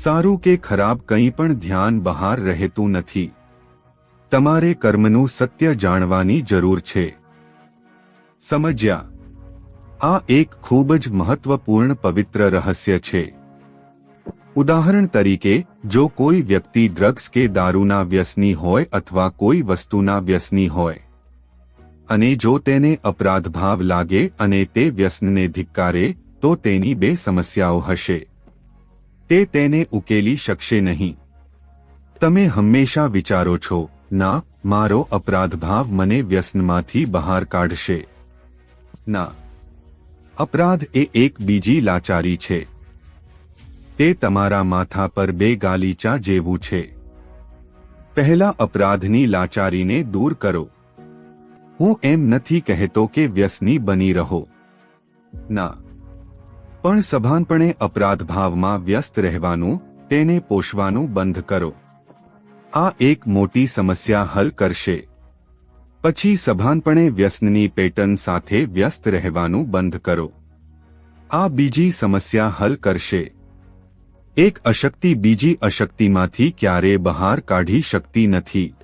સારું કે ખરાબ કંઈ પણ ધ્યાન બહાર રહેતું નથી. તમારે કર્મનું સત્ય જાણવાની જરૂર છે. સમજ્યા? આ એક ખૂબ જ મહત્વપૂર્ણ પવિત્ર રહસ્ય છે. ઉદાહરણ તરીકે, જો કોઈ વ્યક્તિ ડ્રગ્સ કે દારૂના વ્યસની હોય અથવા કોઈ વસ્તુના વ્યસની હોય અને જો તેને અપરાધભાવ લાગે અને તે વ્યસનને ધિક્કારે, તો તેની બે સમસ્યાઓ હશે. તે તેને ઉકેલી શકશે નહીં. તમે હંમેશા વિચારો છો, ના, મારો અપરાધભાવ મને વ્યસનમાંથી બહાર કાઢશે. ના, અપરાધ એ એક બીજી લાચારી છે. તે તમારા માથા પર બે ગાલીચા જેવું છે. પહેલા અપરાધની લાચારીને દૂર કરો. હું એમ નથી કહેતો કે વ્યસની બની રહો. ના, પણ સભાનપણે અપરાધભાવમાં વ્યસ્ત રહેવાનું, તેને પોષવાનું બંધ કરો. આ એક મોટી સમસ્યા હલ કરશે. પછી સભાનપણે વ્યસનની પેટર્ન સાથે વ્યસ્ત રહેવાનું બંધ કરો. આ બીજી સમસ્યા હલ કરશે. એક અશક્તિ બીજી અશક્તિમાંથી ક્યારેય બહાર કાઢી શકતી નથી.